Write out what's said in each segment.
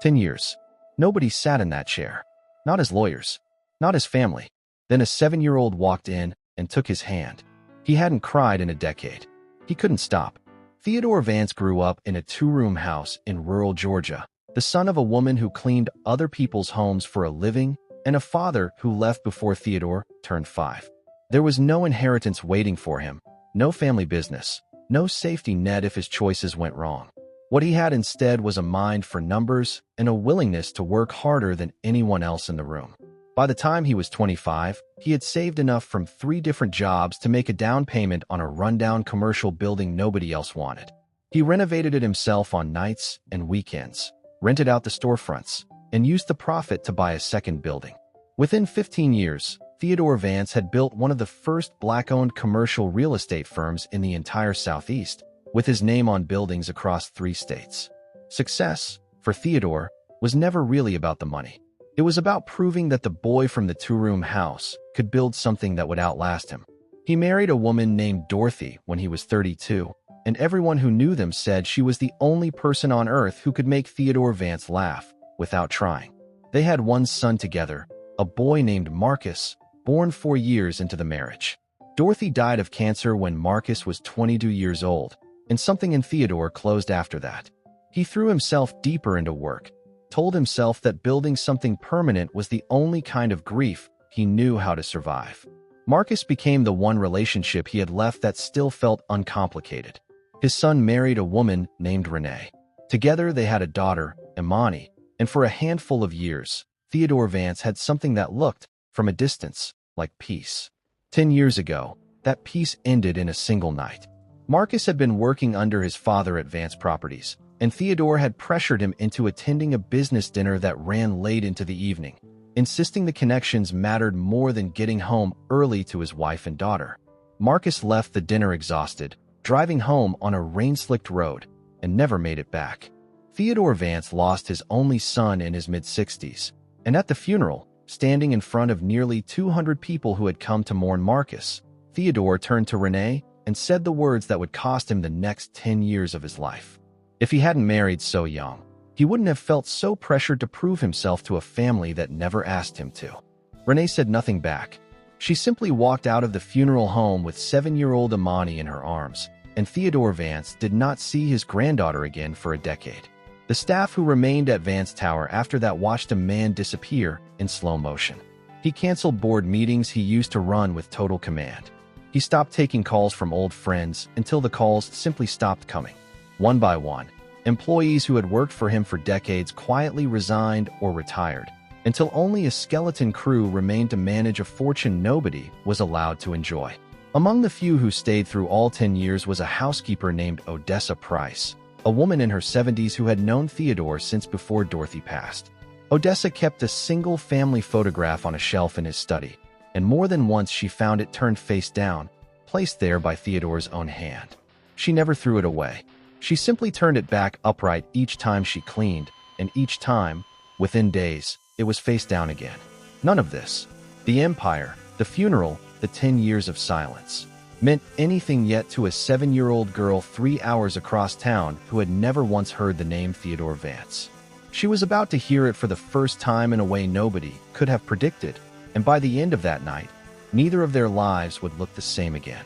10 years. Nobody sat in that chair. Not his lawyers. Not his family. Then a 7-year-old walked in and took his hand. He hadn't cried in a decade. He couldn't stop. Theodore Vance grew up in a 2-room house in rural Georgia, the son of a woman who cleaned other people's homes for a living and a father who left before Theodore turned 5. There was no inheritance waiting for him, no family business, no safety net if his choices went wrong. What he had instead was a mind for numbers and a willingness to work harder than anyone else in the room. By the time he was 25, he had saved enough from 3 different jobs to make a down payment on a rundown commercial building nobody else wanted. He renovated it himself on nights and weekends, rented out the storefronts, and used the profit to buy a second building. Within 15 years, Theodore Vance had built one of the first Black-owned commercial real estate firms in the entire Southeast, with his name on buildings across 3 states. Success, for Theodore, was never really about the money. It was about proving that the boy from the 2-room house could build something that would outlast him. He married a woman named Dorothy when he was 32, and everyone who knew them said she was the only person on earth who could make Theodore Vance laugh without trying. They had one son together, a boy named Marcus, born 4 years into the marriage. Dorothy died of cancer when Marcus was 22 years old, and something in Theodore closed after that. He threw himself deeper into work, told himself that building something permanent was the only kind of grief he knew how to survive. Marcus became the one relationship he had left that still felt uncomplicated. His son married a woman named Renee. Together they had a daughter, Imani, and for a handful of years, Theodore Vance had something that looked, from a distance, like peace. 10 years ago, that peace ended in a single night. Marcus had been working under his father at Vance Properties, and Theodore had pressured him into attending a business dinner that ran late into the evening, insisting the connections mattered more than getting home early to his wife and daughter. Marcus left the dinner exhausted, driving home on a rain-slicked road, and never made it back. Theodore Vance lost his only son in his mid-60s, and at the funeral, standing in front of nearly 200 people who had come to mourn Marcus, Theodore turned to Renee and said the words that would cost him the next 10 years of his life. If he hadn't married so young, he wouldn't have felt so pressured to prove himself to a family that never asked him to. Renee said nothing back. She simply walked out of the funeral home with 7-year-old Imani in her arms, and Theodore Vance did not see his granddaughter again for a decade. The staff who remained at Vance Tower after that watched a man disappear in slow motion. He canceled board meetings he used to run with total command. He stopped taking calls from old friends until the calls simply stopped coming. One by one, employees who had worked for him for decades quietly resigned or retired, until only a skeleton crew remained to manage a fortune nobody was allowed to enjoy. Among the few who stayed through all 10 years was a housekeeper named Odessa Price, a woman in her 70s who had known Theodore since before Dorothy passed. Odessa kept a single family photograph on a shelf in his study, and more than once she found it turned face down, placed there by Theodore's own hand. She never threw it away. She simply turned it back upright each time she cleaned, and each time, within days, it was face down again. None of this, the empire, the funeral, the 10 years of silence, meant anything yet to a 7-year-old girl 3 hours across town who had never once heard the name Theodore Vance. She was about to hear it for the first time in a way nobody could have predicted, and by the end of that night, neither of their lives would look the same again.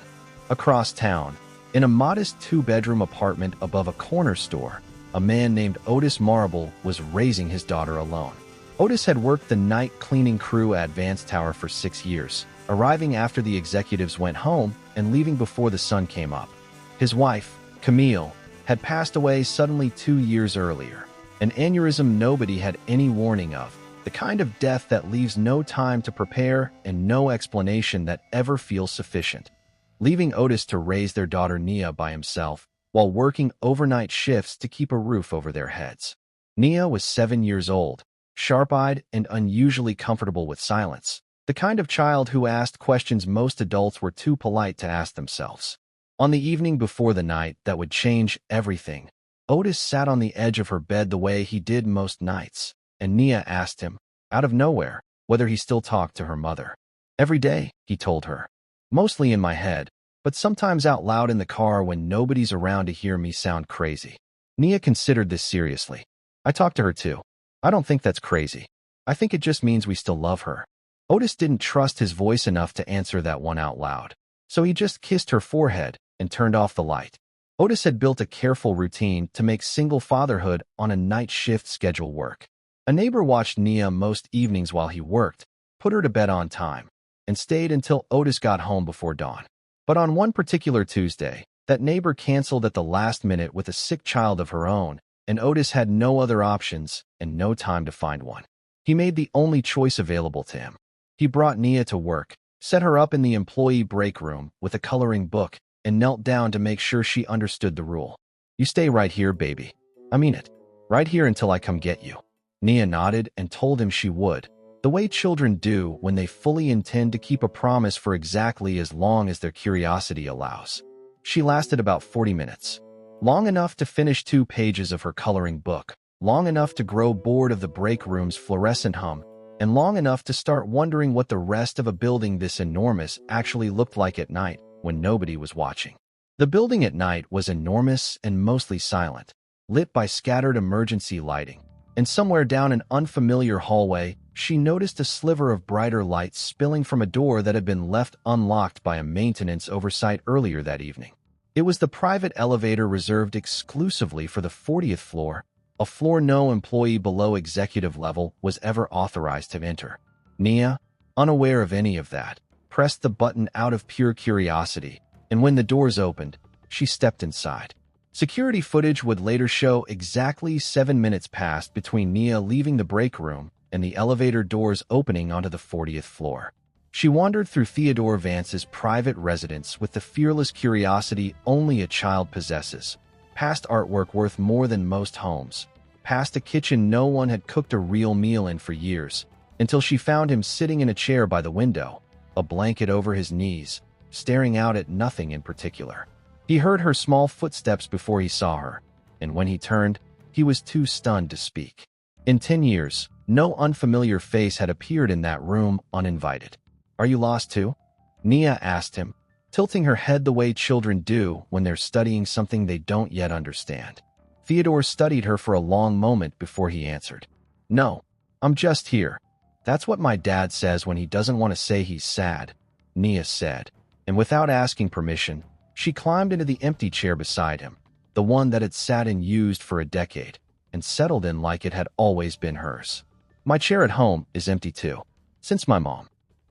Across town, in a modest 2-bedroom apartment above a corner store, a man named Otis Marable was raising his daughter alone. Otis had worked the night cleaning crew at Vance Tower for 6 years, arriving after the executives went home and leaving before the sun came up. His wife, Camille, had passed away suddenly 2 years earlier, an aneurysm nobody had any warning of, the kind of death that leaves no time to prepare and no explanation that ever feels sufficient. Leaving Otis to raise their daughter Nia by himself, while working overnight shifts to keep a roof over their heads. Nia was 7 years old, sharp-eyed and unusually comfortable with silence, the kind of child who asked questions most adults were too polite to ask themselves. On the evening before the night that would change everything, Otis sat on the edge of her bed the way he did most nights, and Nia asked him, out of nowhere, whether he still talked to her mother. "Every day," he told her. "Mostly in my head, but sometimes out loud in the car when nobody's around to hear me sound crazy." Nia considered this seriously. "I talk to her too. I don't think that's crazy. I think it just means we still love her. Otis didn't trust his voice enough to answer that one out loud, so he just kissed her forehead and turned off the light. Otis had built a careful routine to make single fatherhood on a night shift schedule work. A neighbor watched Nia most evenings while he worked, put her to bed on time, and stayed until Otis got home before dawn. But on one particular Tuesday, that neighbor canceled at the last minute with a sick child of her own, and Otis had no other options and no time to find one. He made the only choice available to him. He brought Nia to work, set her up in the employee break room with a coloring book, and knelt down to make sure she understood the rule. You stay right here, baby. I mean it. Right here until I come get you. Nia nodded and told him she would, the way children do when they fully intend to keep a promise for exactly as long as their curiosity allows. She lasted about 40 minutes. Long enough to finish 2 pages of her coloring book, long enough to grow bored of the break room's fluorescent hum, and long enough to start wondering what the rest of a building this enormous actually looked like at night when nobody was watching. The building at night was enormous and mostly silent, lit by scattered emergency lighting, and somewhere down an unfamiliar hallway, she noticed a sliver of brighter light spilling from a door that had been left unlocked by a maintenance oversight earlier that evening. It was the private elevator reserved exclusively for the 40th floor, a floor no employee below executive level was ever authorized to enter. Nia, unaware of any of that, pressed the button out of pure curiosity, and when the doors opened, she stepped inside. Security footage would later show exactly 7 minutes passed between Nia leaving the break room and the elevator doors opening onto the 40th floor. She wandered through Theodore Vance's private residence with the fearless curiosity only a child possesses, past artwork worth more than most homes, past a kitchen no one had cooked a real meal in for years, until she found him sitting in a chair by the window, a blanket over his knees, staring out at nothing in particular. He heard her small footsteps before he saw her, and when he turned, he was too stunned to speak. In 10 years, no unfamiliar face had appeared in that room uninvited. Are you lost too? Nia asked him, tilting her head the way children do when they're studying something they don't yet understand. Theodore studied her for a long moment before he answered. No, I'm just here. That's what my dad says when he doesn't want to say he's sad, Nia said, and without asking permission, she climbed into the empty chair beside him, the one that had sat and used for a decade, and settled in like it had always been hers. My chair at home is empty too, since my mom.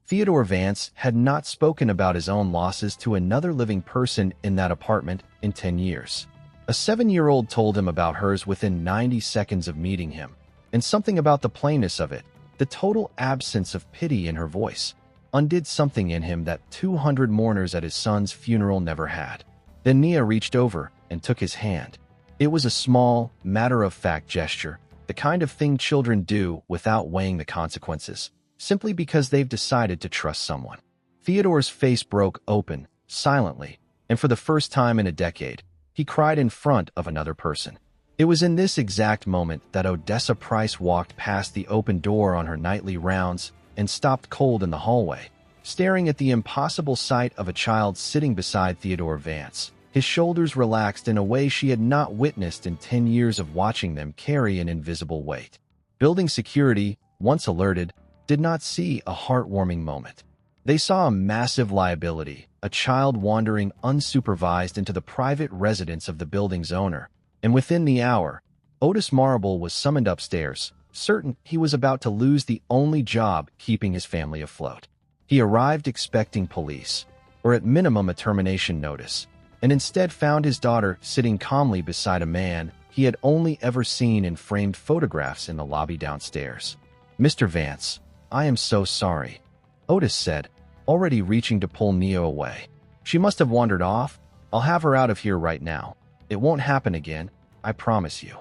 Theodore Vance had not spoken about his own losses to another living person in that apartment in 10 years. A 7-year-old told him about hers within 90 seconds of meeting him, and something about the plainness of it, the total absence of pity in her voice, undid something in him that 200 mourners at his son's funeral never had. Then Nia reached over and took his hand. It was a small, matter-of-fact gesture, the kind of thing children do without weighing the consequences, simply because they've decided to trust someone. Theodore's face broke open, silently, and for the first time in a decade, he cried in front of another person. It was in this exact moment that Odessa Price walked past the open door on her nightly rounds and stopped cold in the hallway, staring at the impossible sight of a child sitting beside Theodore Vance, his shoulders relaxed in a way she had not witnessed in 10 years of watching them carry an invisible weight. Building security, once alerted, did not see a heartwarming moment. They saw a massive liability, a child wandering unsupervised into the private residence of the building's owner, and within the hour, Otis Marable was summoned upstairs, certain he was about to lose the only job keeping his family afloat. He arrived expecting police, or at minimum a termination notice, and instead found his daughter sitting calmly beside a man he had only ever seen in framed photographs in the lobby downstairs. Mr. Vance, I am so sorry, Otis said, already reaching to pull Nia away. She must have wandered off. I'll have her out of here right now. It won't happen again, I promise you.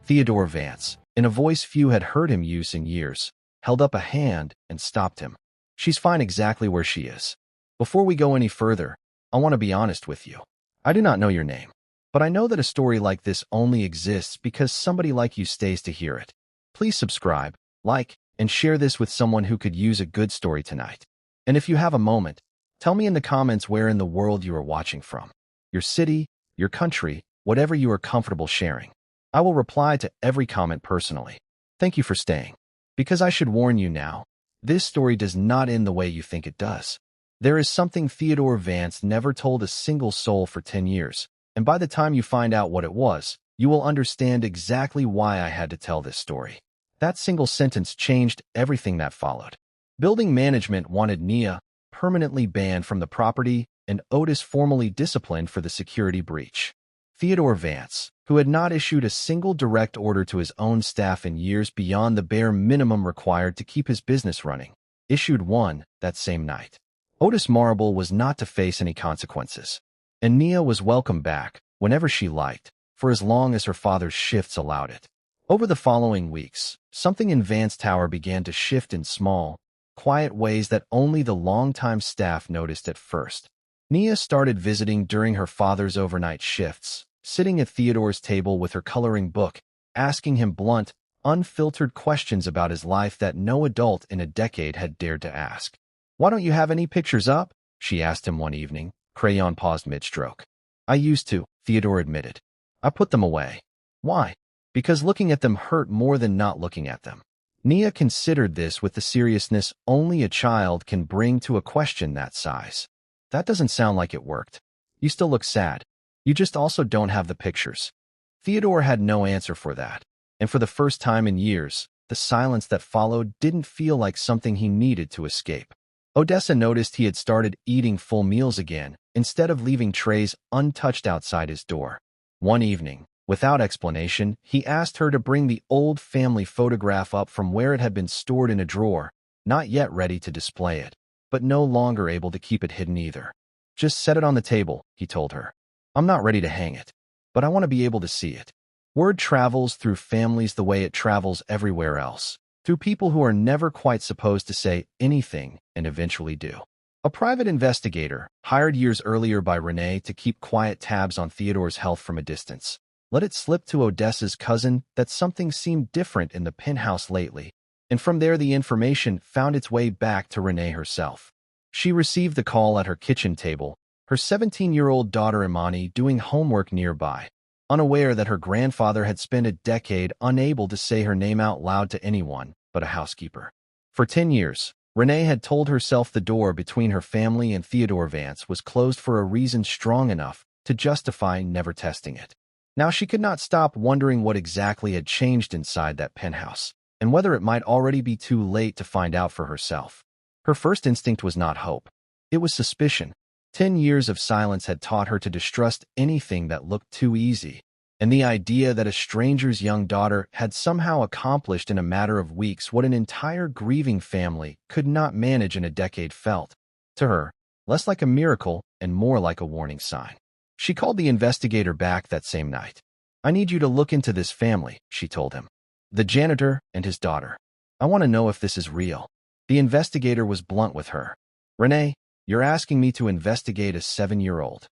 Theodore Vance, in a voice few had heard him use in years, held up a hand and stopped him. She's fine exactly where she is. Before we go any further, I want to be honest with you. I do not know your name, but I know that a story like this only exists because somebody like you stays to hear it. Please subscribe, like, and share this with someone who could use a good story tonight. And if you have a moment, tell me in the comments where in the world you are watching from. Your city, your country, whatever you are comfortable sharing. I will reply to every comment personally. Thank you for staying. Because I should warn you now, this story does not end the way you think it does. There is something Theodore Vance never told a single soul for 10 years, and by the time you find out what it was, you will understand exactly why I had to tell this story. That single sentence changed everything that followed. Building management wanted Nia permanently banned from the property and Otis formally disciplined for the security breach. Theodore Vance, who had not issued a single direct order to his own staff in years beyond the bare minimum required to keep his business running, issued one that same night. Otis Marable was not to face any consequences, and Nia was welcome back whenever she liked, for as long as her father's shifts allowed it. Over the following weeks, something in Vance Tower began to shift in small, quiet ways that only the longtime staff noticed at first. Nia started visiting during her father's overnight shifts, sitting at Theodore's table with her coloring book, asking him blunt, unfiltered questions about his life that no adult in a decade had dared to ask. "Why don't you have any pictures up?" she asked him one evening, crayon paused mid-stroke. "I used to," Theodore admitted. "I put them away." "Why?" "Because looking at them hurt more than not looking at them." Nia considered this with the seriousness only a child can bring to a question that size. "That doesn't sound like it worked. You still look sad. You just also don't have the pictures." Theodore had no answer for that, and for the first time in years, the silence that followed didn't feel like something he needed to escape. Odessa noticed he had started eating full meals again, instead of leaving trays untouched outside his door. One evening, without explanation, he asked her to bring the old family photograph up from where it had been stored in a drawer, not yet ready to display it, but no longer able to keep it hidden either. "Just set it on the table," he told her. "I'm not ready to hang it, but I want to be able to see it." Word travels through families the way it travels everywhere else, through people who are never quite supposed to say anything and eventually do. A private investigator, hired years earlier by Renee to keep quiet tabs on Theodore's health from a distance, let it slip to Odessa's cousin that something seemed different in the penthouse lately, and from there the information found its way back to Renee herself. She received the call at her kitchen table, her 17-year-old daughter Imani doing homework nearby, unaware that her grandfather had spent a decade unable to say her name out loud to anyone but a housekeeper. For 10 years, Renee had told herself the door between her family and Theodore Vance was closed for a reason strong enough to justify never testing it. Now she could not stop wondering what exactly had changed inside that penthouse, and whether it might already be too late to find out for herself. Her first instinct was not hope. It was suspicion. 10 years of silence had taught her to distrust anything that looked too easy, and the idea that a stranger's young daughter had somehow accomplished in a matter of weeks what an entire grieving family could not manage in a decade felt, to her, less like a miracle and more like a warning sign. She called the investigator back that same night. "I need you to look into this family," she told him. "The janitor and his daughter. I want to know if this is real." The investigator was blunt with her. "Renee, you're asking me to investigate a 7-year-old.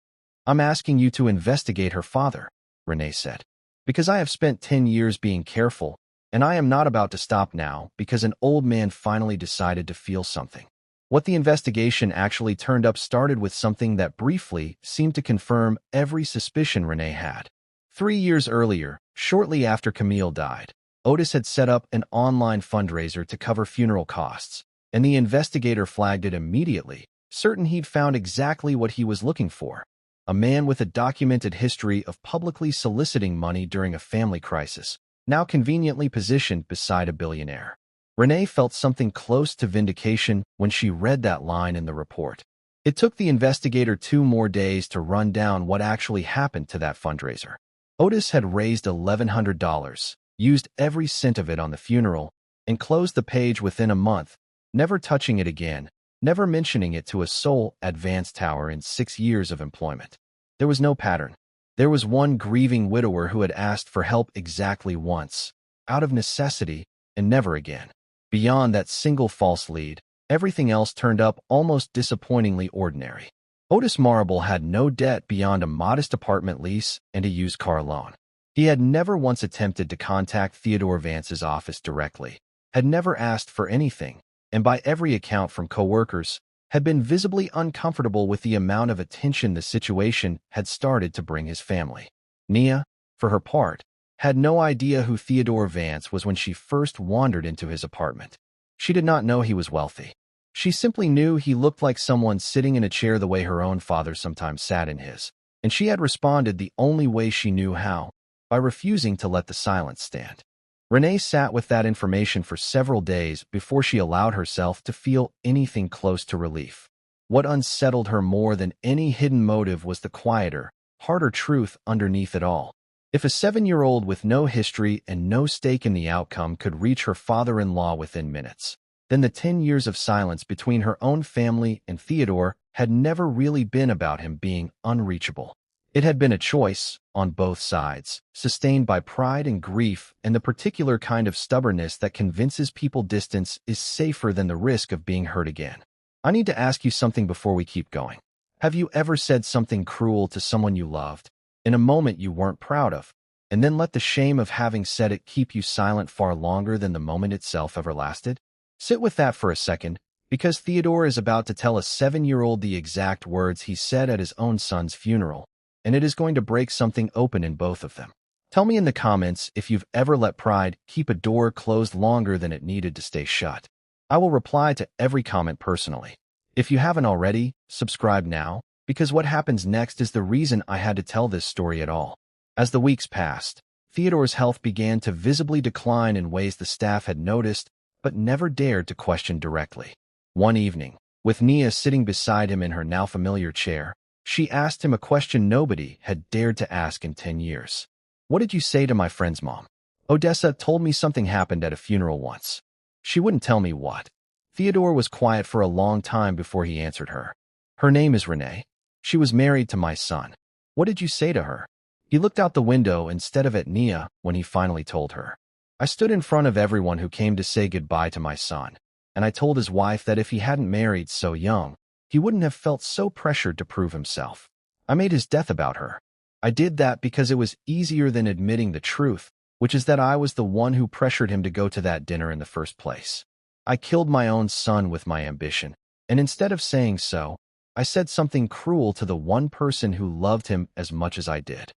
I'm asking you to investigate her father," Renee said. "Because I have spent 10 years being careful, and I am not about to stop now because an old man finally decided to feel something." What the investigation actually turned up started with something that briefly seemed to confirm every suspicion Renee had. 3 years earlier, shortly after Camille died, Otis had set up an online fundraiser to cover funeral costs, and the investigator flagged it immediately, certain he'd found exactly what he was looking for: a man with a documented history of publicly soliciting money during a family crisis, now conveniently positioned beside a billionaire. Renee felt something close to vindication when she read that line in the report. It took the investigator 2 more days to run down what actually happened to that fundraiser. Otis had raised $1,100, used every cent of it on the funeral, and closed the page within a month, never touching it again, never mentioning it to a soul at Vance Tower in 6 years of employment. There was no pattern. There was one grieving widower who had asked for help exactly once, out of necessity, and never again. Beyond that single false lead, everything else turned up almost disappointingly ordinary. Otis Marable had no debt beyond a modest apartment lease and a used car loan. He had never once attempted to contact Theodore Vance's office directly, had never asked for anything, and by every account from coworkers, had been visibly uncomfortable with the amount of attention the situation had started to bring his family. Nia, for her part, had no idea who Theodore Vance was when she first wandered into his apartment. She did not know he was wealthy. She simply knew he looked like someone sitting in a chair the way her own father sometimes sat in his, and she had responded the only way she knew how, by refusing to let the silence stand. Renee sat with that information for several days before she allowed herself to feel anything close to relief. What unsettled her more than any hidden motive was the quieter, harder truth underneath it all. If a 7-year-old with no history and no stake in the outcome could reach her father-in-law within minutes, then the 10 years of silence between her own family and Theodore had never really been about him being unreachable. It had been a choice, on both sides, sustained by pride and grief and the particular kind of stubbornness that convinces people distance is safer than the risk of being hurt again. I need to ask you something before we keep going. Have you ever said something cruel to someone you loved, in a moment you weren't proud of, and then let the shame of having said it keep you silent far longer than the moment itself ever lasted? Sit with that for a second, because Theodore is about to tell a 7-year-old the exact words he said at his own son's funeral, and it is going to break something open in both of them. Tell me in the comments if you've ever let pride keep a door closed longer than it needed to stay shut. I will reply to every comment personally. If you haven't already, subscribe now, because what happens next is the reason I had to tell this story at all. As the weeks passed, Theodore's health began to visibly decline in ways the staff had noticed but never dared to question directly. One evening, with Nia sitting beside him in her now familiar chair, she asked him a question nobody had dared to ask in 10 years. "What did you say to my friend's mom?" "Odessa told me something happened at a funeral once. She wouldn't tell me what." Theodore was quiet for a long time before he answered her. "Her name is Renee. She was married to my son." "What did you say to her?" He looked out the window instead of at Nia when he finally told her. "I stood in front of everyone who came to say goodbye to my son, and I told his wife that if he hadn't married so young, he wouldn't have felt so pressured to prove himself. I made his death about her. I did that because it was easier than admitting the truth, which is that I was the one who pressured him to go to that dinner in the first place. I killed my own son with my ambition, and instead of saying so, I said something cruel to the one person who loved him as much as I did."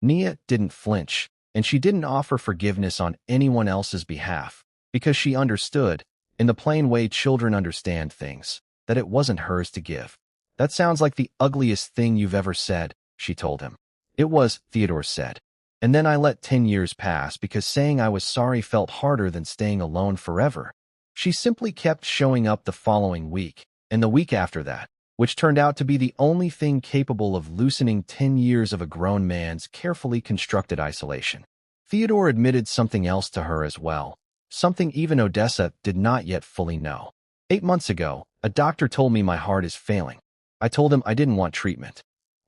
Nia didn't flinch, and she didn't offer forgiveness on anyone else's behalf, because she understood, in the plain way children understand things, that it wasn't hers to give. "That sounds like the ugliest thing you've ever said," she told him. "It was," Theodore said. "And then I let 10 years pass because saying I was sorry felt harder than staying alone forever." She simply kept showing up the following week, and the week after that, which turned out to be the only thing capable of loosening 10 years of a grown man's carefully constructed isolation. Theodore admitted something else to her as well, something even Odessa did not yet fully know. 8 months ago, a doctor told me my heart is failing. I told him I didn't want treatment.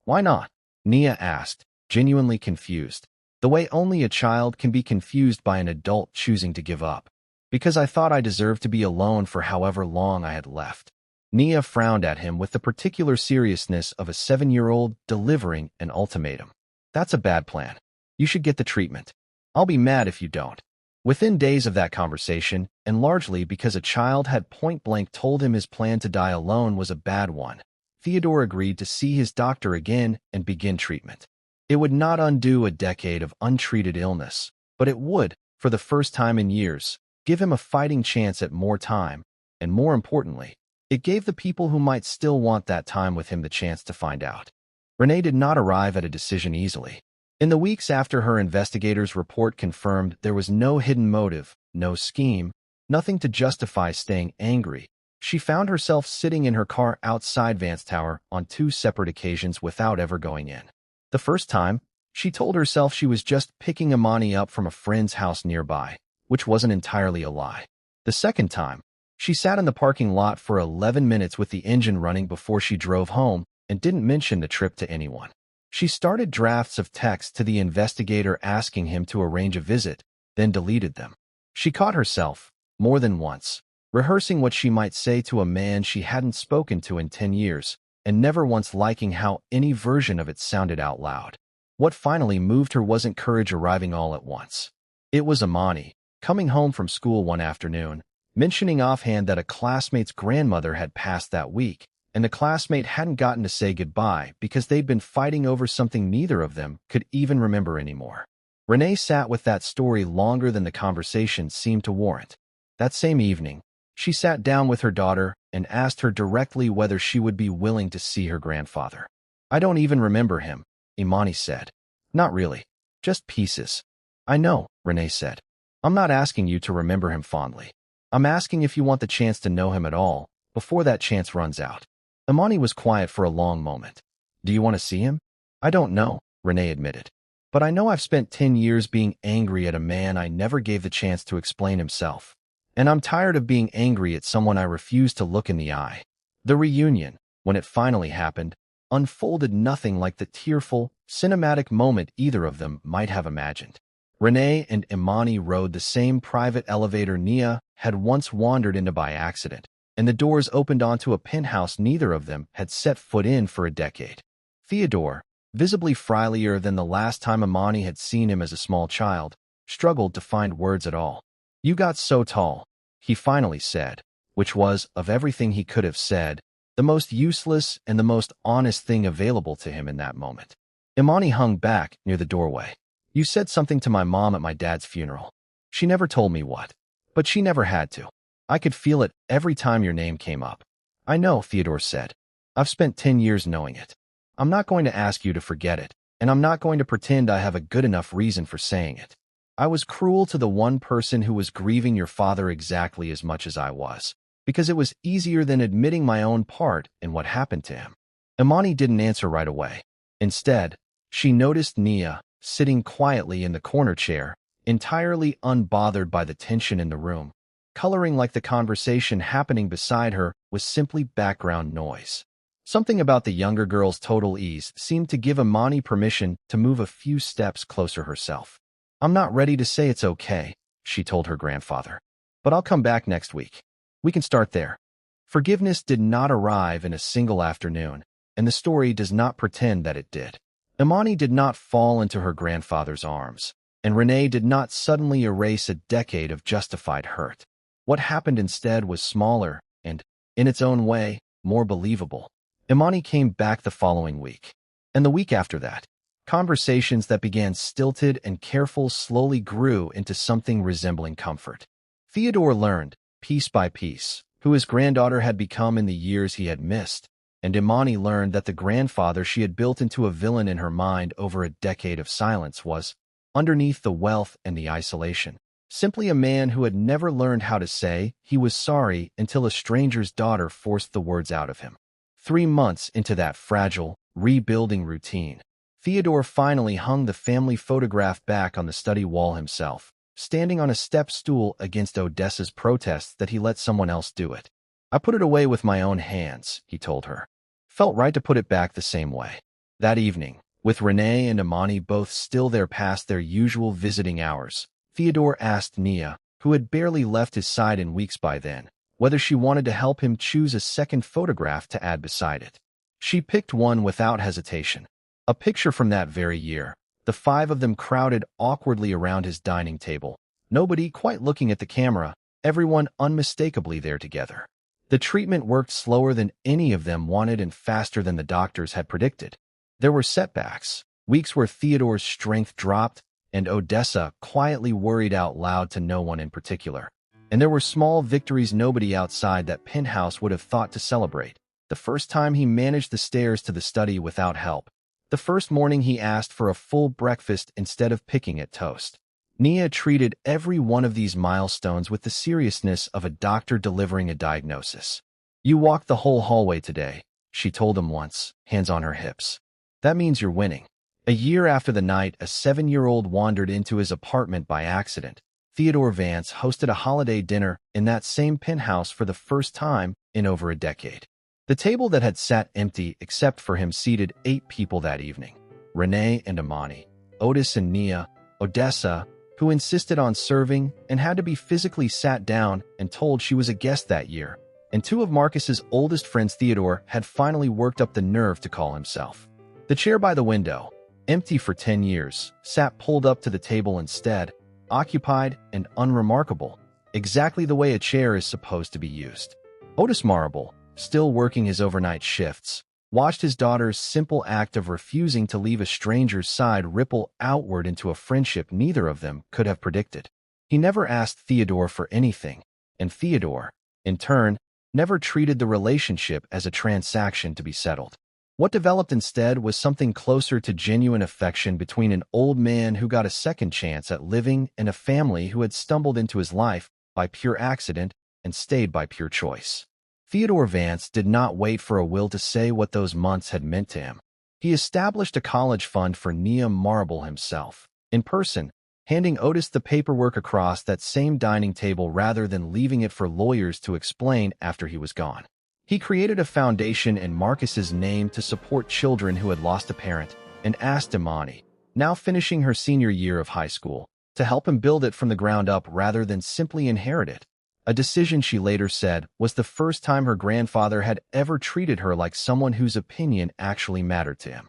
"Why not?" Nia asked, genuinely confused, the way only a child can be confused by an adult choosing to give up. "Because I thought I deserved to be alone for however long I had left." Nia frowned at him with the particular seriousness of a 7-year-old delivering an ultimatum. "That's a bad plan. You should get the treatment. I'll be mad if you don't." Within days of that conversation, and largely because a child had point-blank told him his plan to die alone was a bad one, Theodore agreed to see his doctor again and begin treatment. It would not undo a decade of untreated illness, but it would, for the first time in years, give him a fighting chance at more time, and more importantly, it gave the people who might still want that time with him the chance to find out. Renee did not arrive at a decision easily. In the weeks after her investigators' report confirmed there was no hidden motive, no scheme, nothing to justify staying angry, she found herself sitting in her car outside Vance Tower on 2 separate occasions without ever going in. The first time, she told herself she was just picking Amani up from a friend's house nearby, which wasn't entirely a lie. The second time, she sat in the parking lot for 11 minutes with the engine running before she drove home and didn't mention the trip to anyone. She started drafts of texts to the investigator asking him to arrange a visit, then deleted them. She caught herself, more than once, rehearsing what she might say to a man she hadn't spoken to in 10 years, and never once liking how any version of it sounded out loud. What finally moved her wasn't courage arriving all at once. It was Amani, coming home from school one afternoon, mentioning offhand that a classmate's grandmother had passed that week, and the classmate hadn't gotten to say goodbye because they'd been fighting over something neither of them could even remember anymore. Renee sat with that story longer than the conversation seemed to warrant. That same evening, she sat down with her daughter and asked her directly whether she would be willing to see her grandfather. "I don't even remember him," Imani said. "Not really. Just pieces." "I know," Renee said. "I'm not asking you to remember him fondly. I'm asking if you want the chance to know him at all, before that chance runs out." Imani was quiet for a long moment. "Do you want to see him?" "I don't know," Renee admitted. "But I know I've spent 10 years being angry at a man I never gave the chance to explain himself. And I'm tired of being angry at someone I refuse to look in the eye." The reunion, when it finally happened, unfolded nothing like the tearful, cinematic moment either of them might have imagined. Renee and Imani rode the same private elevator Nia had once wandered into by accident, and the doors opened onto a penthouse neither of them had set foot in for a decade. Theodore, visibly frilier than the last time Imani had seen him as a small child, struggled to find words at all. "You got so tall," he finally said, which was, of everything he could have said, the most useless and the most honest thing available to him in that moment. Imani hung back near the doorway. "You said something to my mom at my dad's funeral. She never told me what. But she never had to. I could feel it every time your name came up." "I know," Theodore said. "I've spent 10 years knowing it. I'm not going to ask you to forget it, and I'm not going to pretend I have a good enough reason for saying it. I was cruel to the one person who was grieving your father exactly as much as I was, because it was easier than admitting my own part in what happened to him." Imani didn't answer right away. Instead, she noticed Nia sitting quietly in the corner chair, entirely unbothered by the tension in the room, coloring like the conversation happening beside her was simply background noise. Something about the younger girl's total ease seemed to give Imani permission to move a few steps closer herself. "I'm not ready to say it's okay," she told her grandfather. "But I'll come back next week. We can start there." Forgiveness did not arrive in a single afternoon, and the story does not pretend that it did. Imani did not fall into her grandfather's arms, and Renee did not suddenly erase a decade of justified hurt. What happened instead was smaller and, in its own way, more believable. Imani came back the following week, and the week after that. Conversations that began stilted and careful slowly grew into something resembling comfort. Theodore learned, piece by piece, who his granddaughter had become in the years he had missed, and Imani learned that the grandfather she had built into a villain in her mind over a decade of silence was, underneath the wealth and the isolation, simply a man who had never learned how to say he was sorry until a stranger's daughter forced the words out of him. 3 months into that fragile, rebuilding routine, Theodore finally hung the family photograph back on the study wall himself, standing on a step stool against Odessa's protests that he let someone else do it. "I put it away with my own hands," he told her. "Felt right to put it back the same way." That evening, with Renee and Imani both still there past their usual visiting hours, Theodore asked Nia, who had barely left his side in weeks by then, whether she wanted to help him choose a second photograph to add beside it. She picked one without hesitation. A picture from that very year, the 5 of them crowded awkwardly around his dining table, nobody quite looking at the camera, everyone unmistakably there together. The treatment worked slower than any of them wanted and faster than the doctors had predicted. There were setbacks, weeks where Theodore's strength dropped, and Odessa quietly worried out loud to no one in particular. And there were small victories nobody outside that penthouse would have thought to celebrate. The first time he managed the stairs to the study without help. The first morning he asked for a full breakfast instead of picking at toast. Nia treated every one of these milestones with the seriousness of a doctor delivering a diagnosis. "You walked the whole hallway today," she told him once, hands on her hips. "That means you're winning." A year after the night a 7-year-old wandered into his apartment by accident, Theodore Vance hosted a holiday dinner in that same penthouse for the first time in over a decade. The table that had sat empty except for him seated 8 people that evening. Renee and Imani, Otis and Nia, Odessa, who insisted on serving and had to be physically sat down and told she was a guest that year, and 2 of Marcus's oldest friends Theodore had finally worked up the nerve to call himself. The chair by the window, empty for 10 years, sat pulled up to the table instead, occupied and unremarkable, exactly the way a chair is supposed to be used. Otis Marable, still working his overnight shifts, watched his daughter's simple act of refusing to leave a stranger's side ripple outward into a friendship neither of them could have predicted. He never asked Theodore for anything, and Theodore, in turn, never treated the relationship as a transaction to be settled. What developed instead was something closer to genuine affection between an old man who got a second chance at living and a family who had stumbled into his life by pure accident and stayed by pure choice. Theodore Vance did not wait for a will to say what those months had meant to him. He established a college fund for Nia Marable himself, in person, handing Otis the paperwork across that same dining table rather than leaving it for lawyers to explain after he was gone. He created a foundation in Marcus's name to support children who had lost a parent and asked Imani, now finishing her senior year of high school, to help him build it from the ground up rather than simply inherit it. A decision she later said was the first time her grandfather had ever treated her like someone whose opinion actually mattered to him.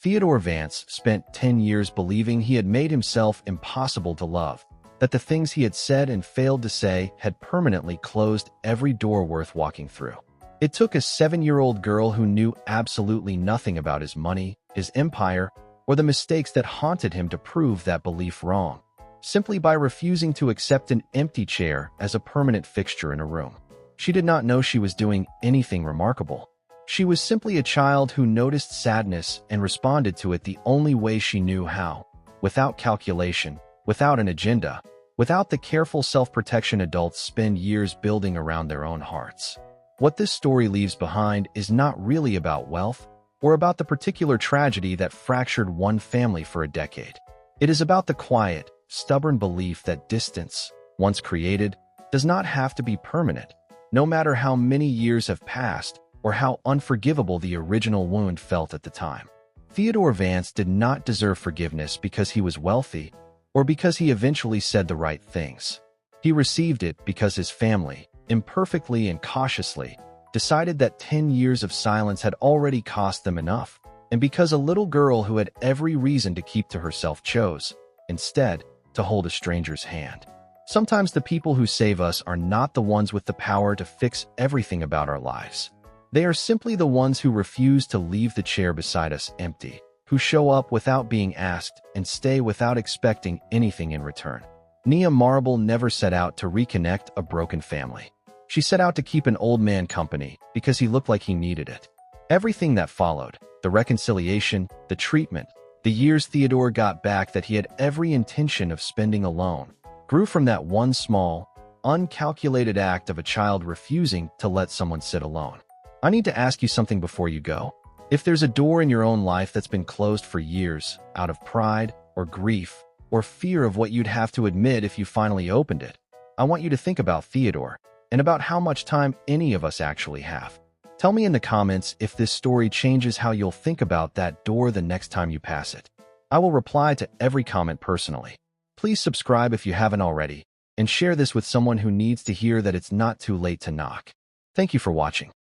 Theodore Vance spent 10 years believing he had made himself impossible to love, that the things he had said and failed to say had permanently closed every door worth walking through. It took a 7-year-old girl who knew absolutely nothing about his money, his empire, or the mistakes that haunted him to prove that belief wrong, simply by refusing to accept an empty chair as a permanent fixture in a room. She did not know she was doing anything remarkable. She was simply a child who noticed sadness and responded to it the only way she knew how, without calculation, without an agenda, without the careful self-protection adults spend years building around their own hearts. What this story leaves behind is not really about wealth or about the particular tragedy that fractured one family for a decade. It is about the quiet, stubborn belief that distance, once created, does not have to be permanent, no matter how many years have passed or how unforgivable the original wound felt at the time. Theodore Vance did not deserve forgiveness because he was wealthy or because he eventually said the right things. He received it because his family, imperfectly and cautiously, decided that 10 years of silence had already cost them enough, and because a little girl who had every reason to keep to herself chose, instead, to hold a stranger's hand. Sometimes the people who save us are not the ones with the power to fix everything about our lives. They are simply the ones who refuse to leave the chair beside us empty, who show up without being asked and stay without expecting anything in return. Nia Marable never set out to reconnect a broken family. She set out to keep an old man company because he looked like he needed it. Everything that followed, the reconciliation, the treatment, the years Theodore got back that he had every intention of spending alone, grew from that one small, uncalculated act of a child refusing to let someone sit alone. I need to ask you something before you go. If there's a door in your own life that's been closed for years, out of pride or grief or fear of what you'd have to admit if you finally opened it, I want you to think about Theodore and about how much time any of us actually have. Tell me in the comments if this story changes how you'll think about that door the next time you pass it. I will reply to every comment personally. Please subscribe if you haven't already, and share this with someone who needs to hear that it's not too late to knock. Thank you for watching.